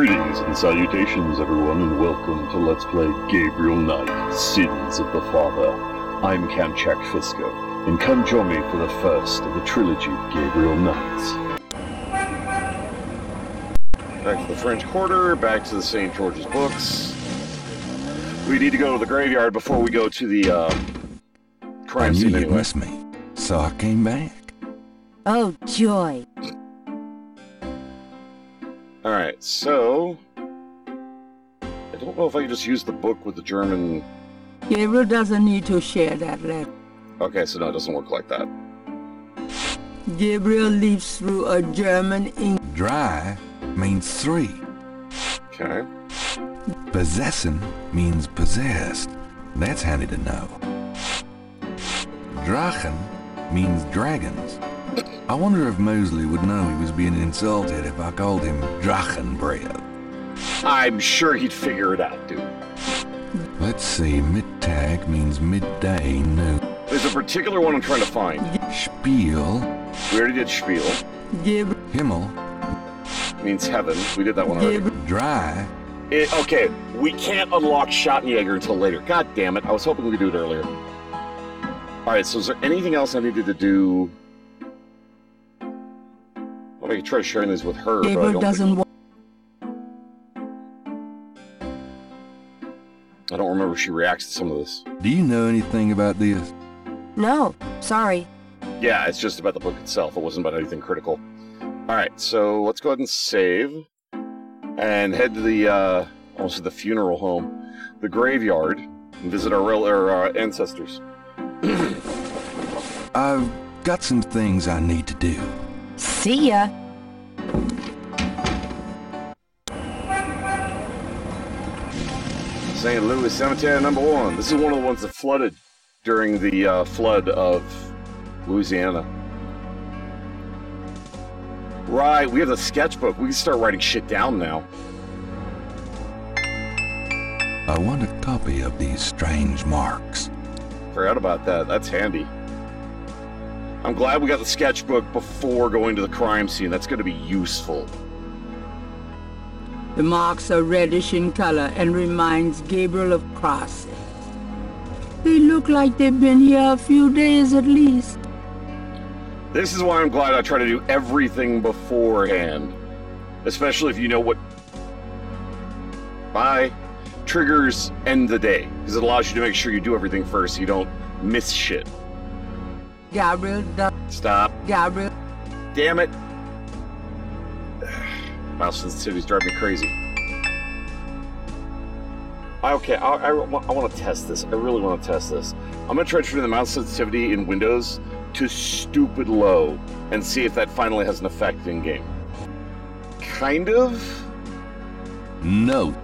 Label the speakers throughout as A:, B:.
A: Greetings and salutations, everyone, and welcome to Let's Play Gabriel Knight, Sins of the Father. I'm Kamchak Fisko, and come join me for the first of the trilogy of Gabriel Knights. Back to the French Quarter, back to the St. George's Books. We need to go to the graveyard before we go to the, crime scene anyway.
B: You missed me, so I came back.
C: Oh, joy.
A: Alright, so... I don't know if I can just use the book with the German...
C: Gabriel doesn't need to share that letter.
A: Okay, so no, it doesn't work like that.
C: Gabriel leaves through a German ink.
B: Dry means 3.
A: Okay.
B: Possessing means possessed. That's handy to know. Drachen means dragons. I wonder if Mosley would know he was being insulted if I called him Drachenbreath.
A: I'm sure he'd figure it out, dude.
B: Let's see, Mittag means midday, noon.
A: There's a particular one I'm trying to find.
B: Spiel.
A: We already did Spiel.
C: Gabriel.
B: Himmel.
A: Means heaven. We did that one already.
B: Dry.
A: Okay, we can't unlock Schottenjäger until later. God damn it, I was hoping we could do it earlier. Alright, so is there anything else I needed to do? Well, I could try sharing these with her,
C: Gabriel
A: but
C: doesn't want.
A: I don't remember if she reacts to some of this.
B: Do you know anything about this?
C: No, sorry.
A: Yeah, it's just about the book itself. It wasn't about anything critical. Alright, so let's go ahead and save. And head to the, almost to the funeral home. The graveyard. And visit our ancestors.
B: I've got some things I need to do.
C: See ya.
A: St. Louis Cemetery number 1. This is one of the ones that flooded during the flood of Louisiana. Right, we have the sketchbook. We can start writing shit down now.
B: I want a copy of these strange marks.
A: Forgot about that. That's handy. I'm glad we got the sketchbook before going to the crime scene. That's going to be useful.
C: The marks are reddish in color and reminds Gabriel of crosses. They look like they've been here a few days at least.
A: This is why I'm glad I try to do everything beforehand. Especially if you know what... triggers end the day. Because it allows you to make sure you do everything first so you don't miss shit.
C: Gabriel does.
A: Stop.
C: Gabriel.
A: Damn it. Mouse sensitivity's driving me crazy. Okay, I want to test this. I really want to test this. I'm going to try to turn the mouse sensitivity in Windows to stupid low and see if that finally has an effect in game. Kind of?
B: No,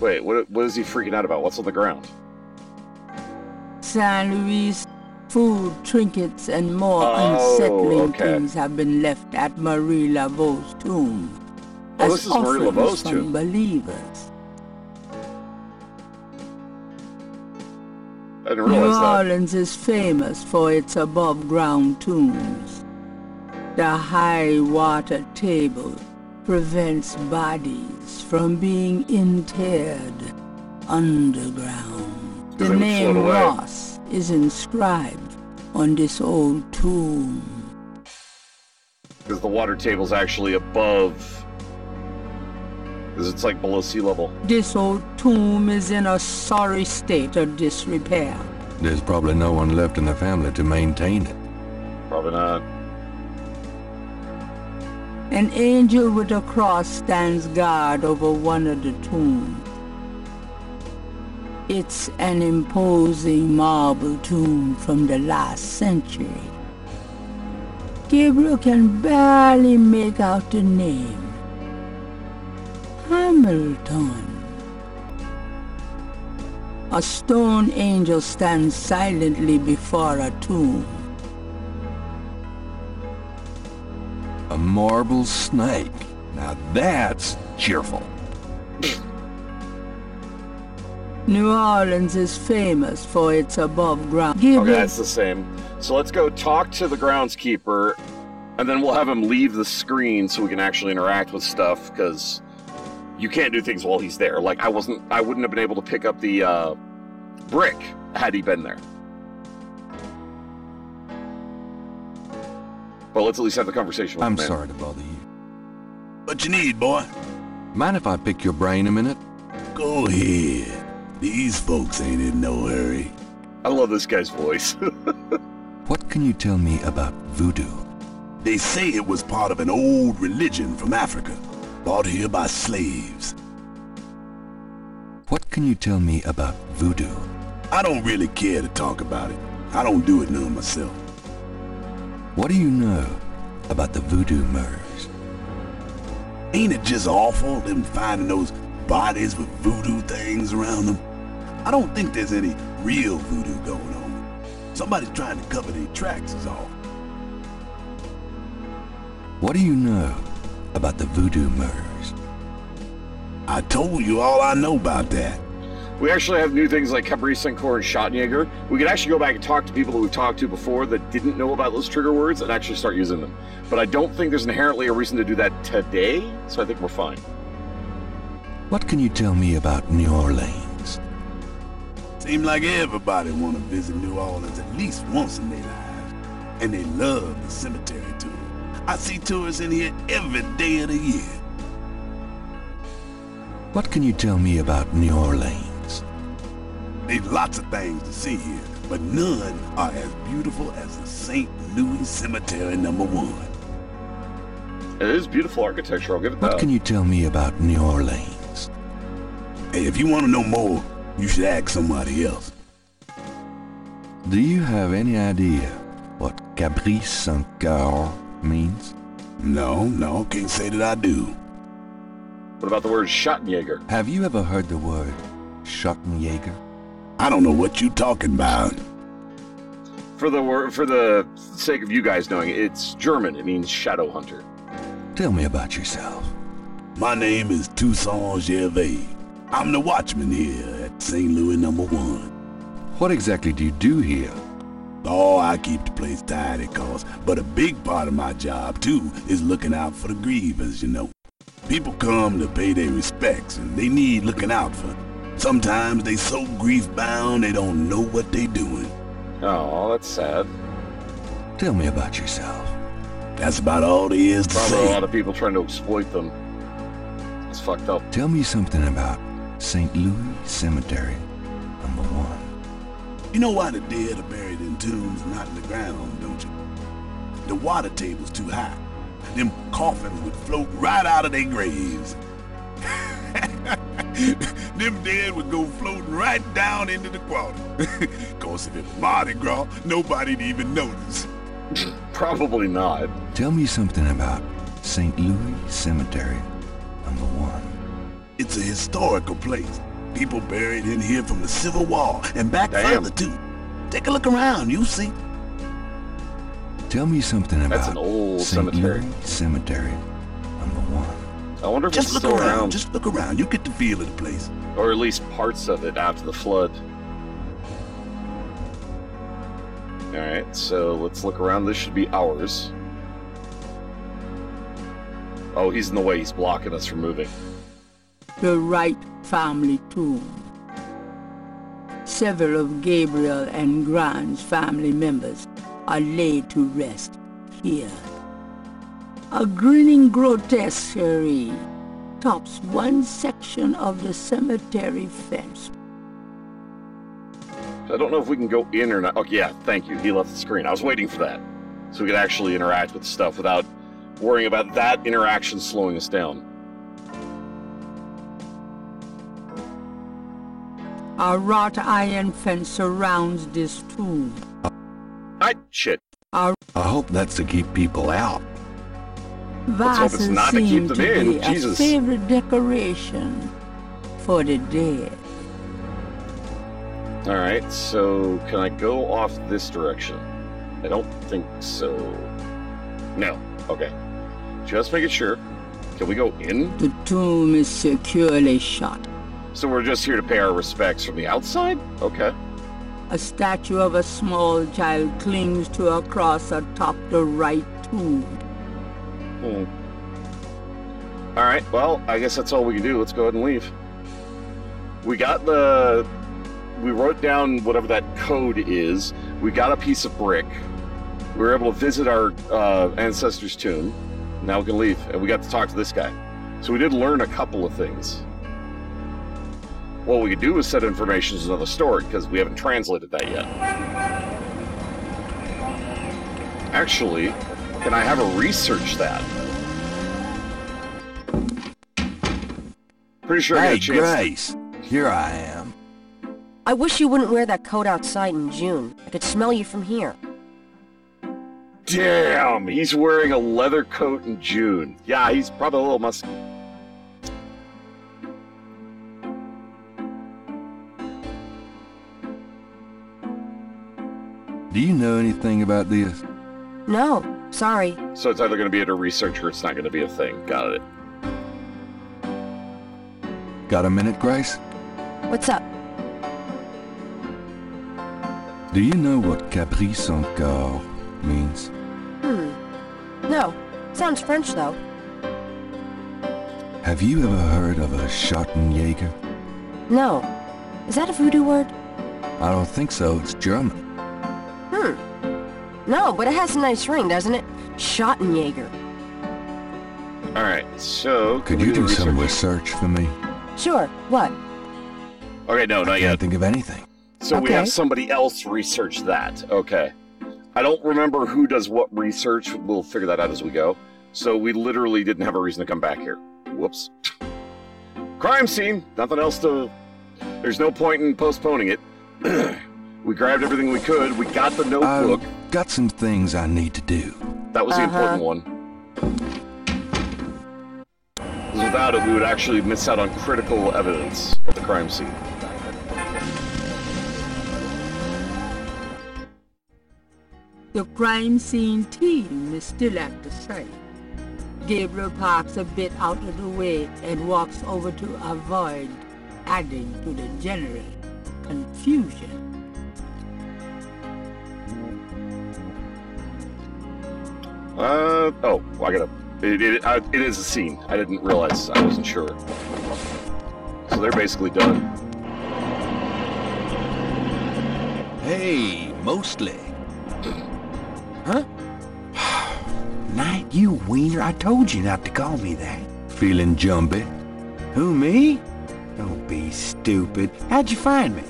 A: Wait, what is he freaking out about? What's on the ground?
C: San Luis, food, trinkets, and more unsettling things have been left at Marie Laveau's tomb.
A: Oh, this is Marie Laveau's tomb.
C: Believers.
A: I didn't realize
C: New
A: that.
C: Orleans is famous for its above-ground tombs. The high water table prevents bodies from being interred underground. The name Ross is inscribed on this old tomb.
A: Because the water table's actually above... Because it's like below sea level.
C: This old tomb is in a sorry state of disrepair.
B: There's probably no one left in the family to maintain it.
A: Probably not.
C: An angel with a cross stands guard over one of the tombs. It's an imposing marble tomb from the last century. Gabriel can barely make out the name. Hamilton. A stone angel stands silently before a tomb.
B: A marble snake. Now that's cheerful.
C: New Orleans is famous for its above-ground...
A: Okay, that's the same. So let's go talk to the groundskeeper, and then we'll have him leave the screen so we can actually interact with stuff, because you can't do things while he's there. Like I wouldn't have been able to pick up the brick had he been there. But let's at least have the conversation with
B: I'm
A: him, man.
B: sorry to bother you.
D: What you need, boy?
B: Mind if I pick your brain a minute?
D: Go ahead. These folks ain't in no hurry.
A: I love this guy's voice.
B: What can you tell me about voodoo?
D: They say it was part of an old religion from Africa, brought here by slaves.
B: What can you tell me about voodoo?
D: I don't really care to talk about it. I don't do it none myself.
B: What do you know about the voodoo murders?
D: Ain't it just awful, them finding those bodies with voodoo things around them? I don't think there's any real voodoo going on. Somebody's trying to cover their tracks is all.
B: What do you know about the voodoo murders?
D: I told you all I know about that.
A: We actually have new things like Cabri Sencour and Schottenjäger. We could actually go back and talk to people that we've talked to before that didn't know about those trigger words and actually start using them. But I don't think there's inherently a reason to do that today, so I think we're fine.
B: What can you tell me about New Orleans?
D: Seems like everybody want to visit New Orleans at least once in their lives. And they love the cemetery tour. I see tourists in here every day of the year.
B: What can you tell me about New Orleans?
D: There's lots of things to see here, but none are as beautiful as the St. Louis Cemetery #1.
A: It is beautiful architecture, I'll give it
B: What
A: that.
B: can you tell me about New Orleans?
D: Hey, if you want to know more, you should ask somebody else.
B: Do you have any idea what Cabri Sencour means?
D: No, can't say that I do.
A: What about the word Schottenjäger?
B: Have you ever heard the word Schottenjäger?
D: I don't know what you talking about.
A: For the sake of you guys knowing, it's German. It means shadow hunter.
B: Tell me about yourself.
D: My name is Toussaint Gervais. I'm the watchman here at St. Louis #1.
B: What exactly do you do here?
D: Oh, I keep the place tidy, but a big part of my job, too, is looking out for the grievers, you know. People come to pay their respects, and they need looking out for. Sometimes they so grief-bound they don't know what they doing.
A: Oh, that's sad.
B: Tell me about yourself.
D: That's about all there is to
A: Probably a
D: say.
A: lot of people trying to exploit them. It's fucked up.
B: Tell me something about St. Louis Cemetery #1.
D: You know why the dead are buried in tombs, not in the ground, don't you? The water table's too high. Them coffins would float right out of their graves. Them dead would go floating right down into the water. Course, if it was Mardi Gras, nobody'd even notice.
A: Probably not.
B: Tell me something about St. Louis Cemetery #1.
D: It's a historical place. People buried in here from the Civil War and back
A: Damn.
D: further too. Take a look around, you'll see.
B: Tell me something
A: That's
B: about
A: an old
B: St.
A: cemetery.
B: Louis Cemetery #1.
A: I wonder if
D: Just
A: it's
D: look
A: still
D: around,
A: around.
D: just look around. You get the feel of the place.
A: Or at least parts of it after the flood. Alright, so let's look around. This should be ours. Oh, he's in the way. He's blocking us from moving.
C: The Wright family tomb. Several of Gabriel and Grant's family members are laid to rest here. A grinning grotesquerie tops one section of the cemetery fence.
A: I don't know if we can go in or not. Oh, yeah, thank you. He left the screen. I was waiting for that. So we could actually interact with stuff without worrying about that interaction slowing us down.
C: A wrought iron fence surrounds this tomb.
A: Shit.
C: A
B: I hope that's to keep people out.
A: Let's hope it's
C: vases
A: not to keep
C: seem
A: them
C: to
A: in.
C: be
A: Jesus.
C: a favorite decoration for the dead.
A: Alright, so can I go off this direction? I don't think so. No. Okay. Just making sure. Can we go in?
C: The tomb is securely shut.
A: So we're just here to pay our respects from the outside? Okay.
C: A statue of a small child clings to a cross atop the right tomb.
A: All right, well, I guess that's all we can do. Let's go ahead and leave. We wrote down whatever that code is. We got a piece of brick. We were able to visit our ancestors' tomb. Now we can leave, and we got to talk to this guy. So we did learn a couple of things. What we could do is set information to another story, because we haven't translated that yet. Actually, can I have a research that? Pretty sure I got
B: Hey,
A: a chance.
B: Grace. Here I am.
E: I wish you wouldn't wear that coat outside in June. I could smell you from here.
A: Damn, he's wearing a leather coat in June. Yeah, he's probably a little musky.
B: Do you know anything about this?
E: No, sorry.
A: So it's either going to be a research or it's not going to be a thing. Got it.
B: Got a minute, Grace?
E: What's up?
B: Do you know what caprice encore means?
E: No. Sounds French, though.
B: Have you ever heard of a Schottenjäger?
E: No. Is that a voodoo word?
B: I don't think so. It's German.
E: No, but it has a nice ring, doesn't it? Schottenjäger.
A: All right, so...
B: Could
A: can we
B: you do
A: the
B: some research for me?
E: Sure. What?
A: Okay, no, not
B: Can't
A: yet.
B: think of anything.
A: So we
E: Okay.
A: have somebody else research that. Okay. I don't remember who does what research. We'll figure that out as we go. So we literally didn't have a reason to come back here. Whoops. Crime scene. Nothing else to... There's no point in postponing it. We grabbed everything we could. We got the notebook.
B: I've got some things I need to do.
A: That was the important one. 'Cause without it, we would actually miss out on critical evidence of the crime scene.
C: The crime scene team is still at the site. Gabriel parks a bit out of the way and walks over to avoid adding to the general confusion.
A: Oh, I gotta... It is a scene. I didn't realize. I wasn't sure. So they're basically done.
F: Hey, mostly. Huh? Night, you wiener, I told you not to call me that.
B: Feeling jumpy?
F: Who, me? Don't be stupid. How'd you find me?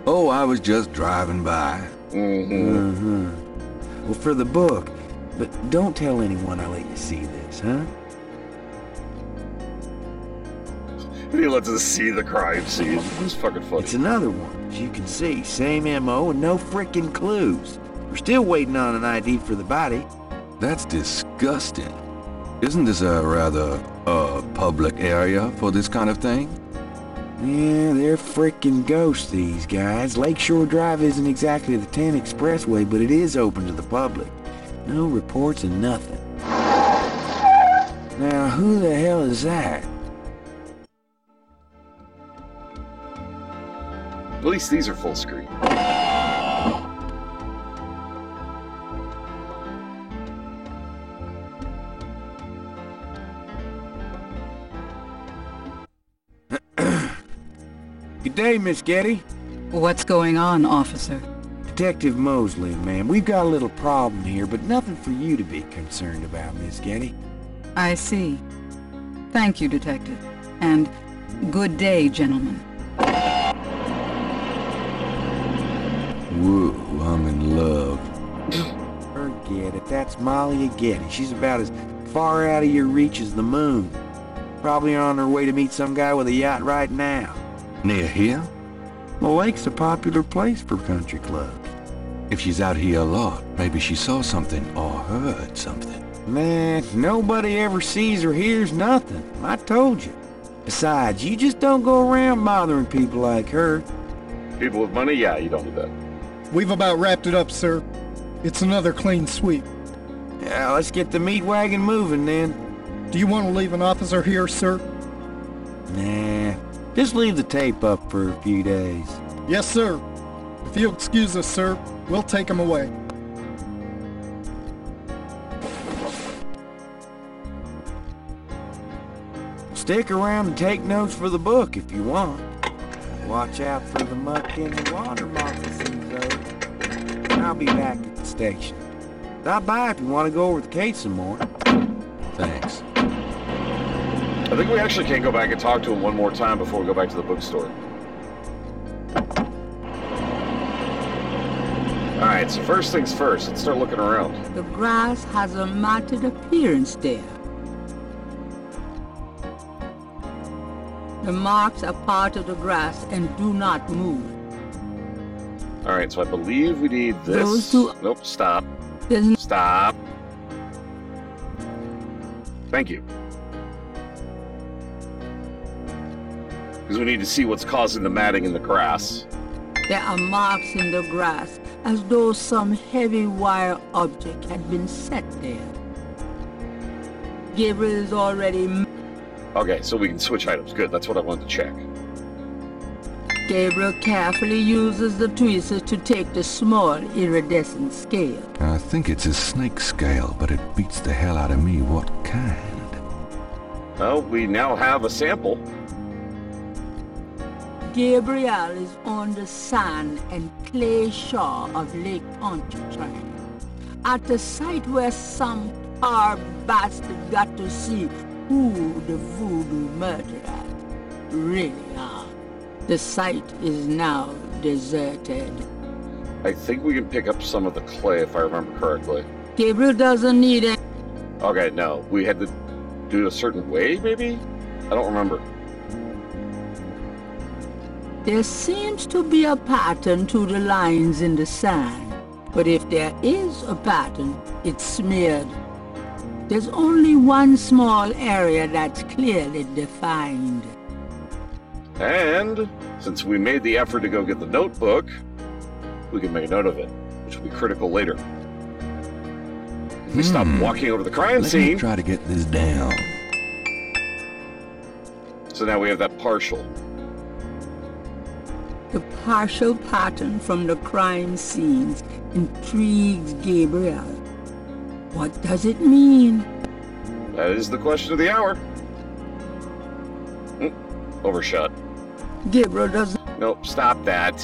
B: Oh, I was just driving by.
A: Mm-hmm.
F: Well, for the book. But don't tell anyone I let you see this, huh?
A: He lets us see the crime scene. It's fucking funny.
F: It's another one. As you can see, same M.O. and no frickin' clues. We're still waiting on an ID for the body.
B: That's disgusting. Isn't this a rather, public area for this kind of thing?
F: Yeah, they're frickin' ghosts, these guys. Lakeshore Drive isn't exactly the 10 expressway, but it is open to the public. No reports and nothing. Now, who the hell is that?
A: At least these are full screen.
F: Good day, Miss Getty.
G: What's going on, officer?
F: Detective Mosley, ma'am. We've got a little problem here, but nothing for you to be concerned about, Miss Getty.
G: I see. Thank you, Detective. And good day, gentlemen.
B: Whoa, I'm in love.
F: Forget it. That's Malia Getty. She's about as far out of your reach as the moon. Probably on her way to meet some guy with a yacht right now.
B: Near here?
F: The lake's a popular place for country clubs.
B: If she's out here a lot, maybe she saw something or heard something.
F: Nah, nobody ever sees or hears nothing. I told you. Besides, you just don't go around bothering people like her.
A: People with money? Yeah, you don't do that.
H: We've about wrapped it up, sir. It's another clean sweep.
F: Yeah, let's get the meat wagon moving then.
H: Do you want to leave an officer here, sir?
F: Nah, just leave the tape up for a few days.
H: Yes, sir. If you'll excuse us, sir, we'll take him away.
F: Stick around and take notes for the book if you want. Watch out for the muck in the water moccasins, though. I'll be back at the station. Stop by if you want to go over the case some more.
B: Thanks.
A: I think we actually can go back and talk to him one more time before we go back to the bookstore. Alright, so first things first, let's start looking around.
C: The grass has a matted appearance there. The marks are part of the grass and do not move.
A: Alright, so I believe we need this.
C: Those two-
A: Nope, stop.
C: There's
A: Stop. Thank you. Because we need to see what's causing the matting in the grass.
C: There are marks in the grass, as though some heavy wire object had been set there. Gabriel is already...
A: Okay, so we can switch items. Good, that's what I wanted to check.
C: Gabriel carefully uses the tweezers to take the small iridescent scale.
B: I think it's a snake scale, but it beats the hell out of me what kind.
A: Well, we now have a sample.
C: Gabriel is on the sand and clay shore of Lake Pontchartrain, at the site where some poor bastard got to see who the voodoo murderer really are. The site is now deserted.
A: I think we can pick up some of the clay if I remember correctly.
C: Gabriel doesn't need it.
A: Okay, no. We had to do it a certain way, maybe? I don't remember.
C: There seems to be a pattern to the lines in the sand, but if there is a pattern, it's smeared. There's only one small area that's clearly defined.
A: And since we made the effort to go get the notebook, we can make a note of it, which will be critical later. If we stop walking over the crime
B: Let me
A: scene,
B: try to get this down.
A: so now we have that partial.
C: The partial pattern from the crime scenes intrigues Gabriel. What does it mean?
A: That is the question of the hour. Overshot.
C: Gabriel doesn't...
A: Nope, stop that.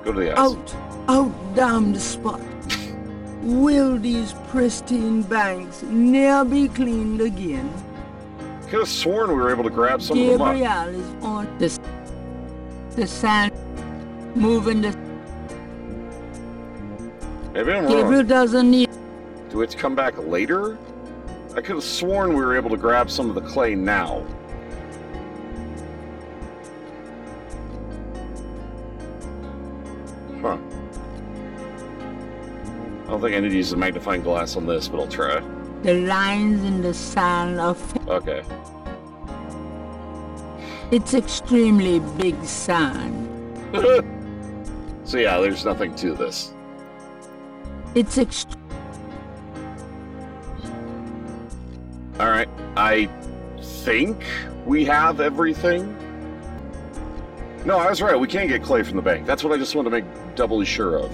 A: Go to the ice.
C: Out damn the spot. Will these pristine banks ne'er be cleaned again?
A: Could have sworn we were able to grab some of them up.
C: Gabriel is on the sand, moving the...
A: Maybe I'm
C: Gabriel
A: wrong.
C: doesn't need...
A: Do we have to come back later? I could have sworn we were able to grab some of the clay now. Huh. I don't think I need to use the magnifying glass on this, but I'll try.
C: The lines in the sand are...
A: Okay.
C: It's extremely big sand.
A: So yeah, there's nothing to this.
C: It's
A: Alright, I think we have everything. No, I was right. We can get clay from the bank. That's what I just wanted to make doubly sure of.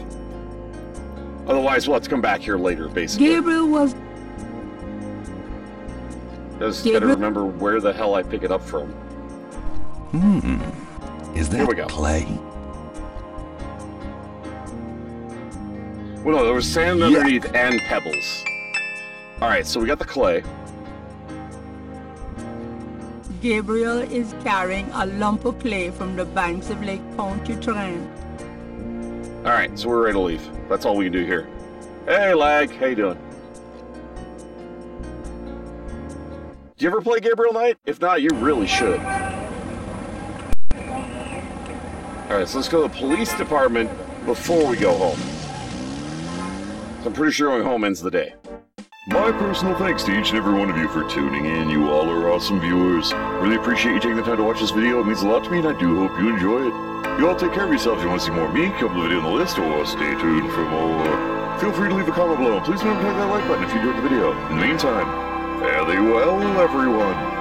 A: Otherwise, we'll have to come back here later, basically.
C: Gabriel was...
A: Just gotta remember where the hell I pick it up from.
B: Is
A: Here we
B: that
A: go.
B: clay?
A: Well, no, there was sand underneath and pebbles. Alright, so we got the clay.
C: Gabriel is carrying a lump of clay from the banks of Lake Pontchartrain.
A: Alright, so we're ready to leave. That's all we can do here. Hey, Lag, how you doing? Do you ever play Gabriel Knight? If not, you really should. Alright, so let's go to the police department before we go home. So I'm pretty sure going home ends the day. My personal thanks to each and every one of you for tuning in. You all are awesome viewers. Really appreciate you taking the time to watch this video. It means a lot to me, and I do hope you enjoy it. You all take care of yourselves. If you want to see more of me, come to the video on the list, or stay tuned for more. Feel free to leave a comment below. Please remember to hit that like button if you enjoyed the video. In the meantime, fare thee well, everyone.